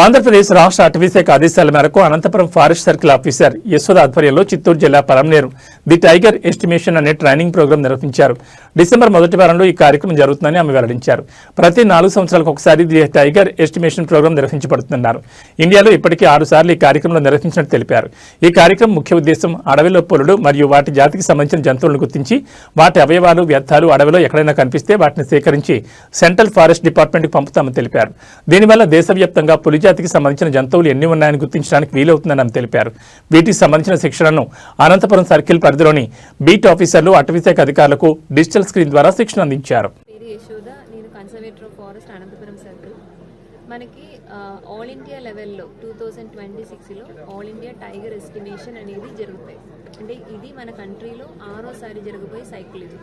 ఆంధ్రప్రదేశ్ రాష్ట్ర అటవీశాఖ ఆదేశాల మేరకు Anantapuram forest circle officer Yashoda ఆధ్వర్యంలో చిత్తూరు జిల్లా పలమనేరు ది టైగర్ ఎస్టిమేషన్ అనే ట్రైనింగ్ ప్రోగ్రాం నిర్వహించారు. డిసెంబర్ మొదటి వారంలో ఈ కార్యక్రమం జరుగుతుందని ఆమె వెల్లడించారు. ప్రతి 4 సంవత్సరాలకు ఒకసారి ది టైగర్ ఎస్టిమేషన్ ప్రోగ్రాం నిర్వహించబడుతున్నారు. ఇండియాలో ఇప్పటికీ 6 సార్లు ఈ కార్యక్రమంలో నిర్వహించినట్టు తెలిపారు. ఈ కార్యక్రమం ముఖ్య ఉద్దేశం అడవిలో పులులు మరియు వాటి జాతికి సంబంధించిన జంతువులను గుర్తించి వాటి అవయవాలు, వ్యర్థాలు అడవిలో ఎక్కడైనా కనిపిస్తే వాటిని సేకరించి సెంట్రల్ ఫారెస్ట్ డిపార్ట్మెంట్కి పంపుతామని తెలిపారు. దీనివల్ల దేశవ్యాప్తంగా పులి జాతికి సంబంధించిన జంతువులు ఎన్ని ఉన్నాయని గుర్తించడానికి వీలవుతుందని ఆమె తెలిపారు. వీటికి సంబంధించిన శిక్షణను అనంతపురం సర్కిల్ పరిధిలోని బీట్ ఆఫీసర్లు, అటవీశాఖ అధికారులకు డిజిటల్ స్క్రీన్ ద్వారా శిక్షణ అందించారు. మనకి ఆల్ ఇండియా లెవెల్లో 2026లో ఆల్ ఇండియా టైగర్ ఎస్టిమేషన్ అనేది జరుగుతాయి. అంటే ఇది మన కంట్రీలో 6వసారి జరగబోయే సైకిల్. ఇది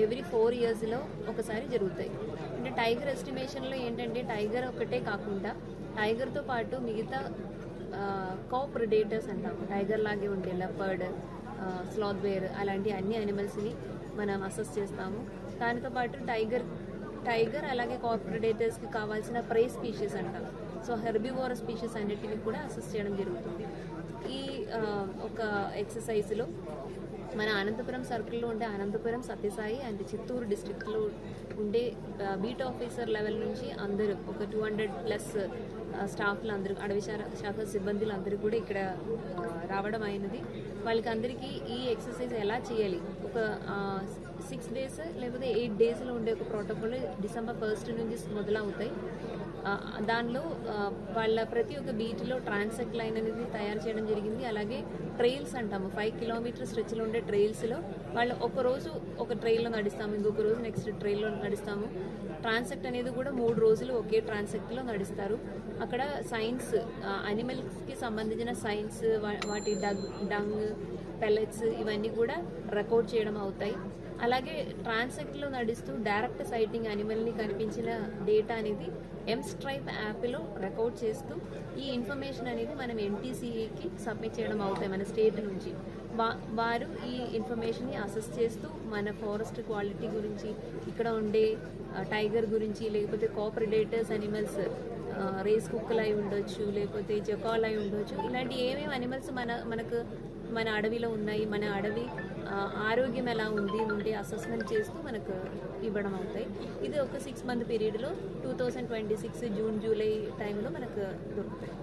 ఎవ్రీ 4 ఇయర్స్లో ఒకసారి జరుగుతాయి. అంటే టైగర్ ఎస్టిమేషన్లో ఏంటంటే టైగర్ ఒకటే కాకుండా టైగర్తో పాటు మిగతా కో ప్రెడేటర్స్ అంటాం, టైగర్ లాగే ఉండే లెపర్డ్, స్లాత్ బేర్ అలాంటి అన్ని యానిమల్స్ని మనం అసెస్ చేస్తాము. దానితో పాటు టైగర్ అలాగే కార్పొరేటర్స్కి కావాల్సిన ప్రే స్పీషీస్ అంటాం. సో హెర్బివోరస్ స్పీషీస్ అన్నిటిని కూడా అసెస్ చేయడం జరుగుతుంది. ఈ ఒక ఎక్సర్సైజ్లో మన అనంతపురం సర్కిల్లో ఉండే అనంతపురం, సత్యసాయి అండ్ చిత్తూరు డిస్ట్రిక్ట్లో ఉండే బీట్ ఆఫీసర్ లెవెల్ నుంచి అందరూ ఒక 200+ స్టాఫ్లు అందరూ, అడవి శాఖ సిబ్బందులు అందరూ కూడా ఇక్కడ రావడం అయినది. వాళ్ళకి అందరికీ ఈ ఎక్సర్సైజ్ ఎలా చేయాలి, ఒక 6 days లేకపోతే 8 daysలో ఉండే ఒక ప్రోటోకాల్ డిసెంబర్ 1 నుంచి మొదలవుతాయి. దానిలో వాళ్ళ ప్రతి ఒక్క బీట్లో ట్రాన్సెక్ట్ లైన్ అనేది తయారు చేయడం జరిగింది. అలాగే ట్రైల్స్ అంటాము, 5 kilometer స్ట్రెచ్లో ఉండే ట్రైల్స్లో వాళ్ళు ఒకరోజు ఒక ట్రైల్లో నడుస్తాము, ఇంకొక రోజు నెక్స్ట్ ట్రైల్లో నడుస్తాము. ట్రాన్సెక్ట్ అనేది కూడా 3 రోజులు ఒకే ట్రాన్సెక్ట్లో నడుస్తారు. అక్కడ సైన్స్, అనిమల్స్కి సంబంధించిన సైన్స్, వాటి డంగ్, పెల్లెట్స్ ఇవన్నీ కూడా రికార్డ్ చేయడం అవుతాయి. అలాగే ట్రాన్సెక్ట్లో నడుస్తూ డైరెక్ట్ సైటింగ్ అనిమల్ని కనిపించిన డేటా అనేది ఎంస్ట్రైప్ యాప్లో రికార్డ్ చేస్తూ ఈ ఇన్ఫర్మేషన్ అనేది మనం ఎంటీసీకి సబ్మిట్ చేయడం అవుతాయి మన స్టేట్ నుంచి. వారు ఈ ఇన్ఫర్మేషన్ని అసెస్ చేస్తూ మన ఫారెస్ట్ క్వాలిటీ గురించి, ఇక్కడ ఉండే టైగర్ గురించి, లేకపోతే కోప్రెడేటర్స్ అనిమల్స్, రేస్ కుక్కలు అయి ఉండొచ్చు, లేకపోతే జకాల్ అయి ఉండొచ్చు, ఇలాంటి ఏమేమి అనిమల్స్ మన అడవిలో ఉన్నాయి, మన అడవి ఆరోగ్యం ఎలా ఉంటే అసెస్మెంట్ చేస్తూ మనకు ఇవ్వడం అవుతాయి. ఇది ఒక 6 month పీరియడ్లో 2026 జూన్, జూలై టైంలో మనకు దొరుకుతాయి.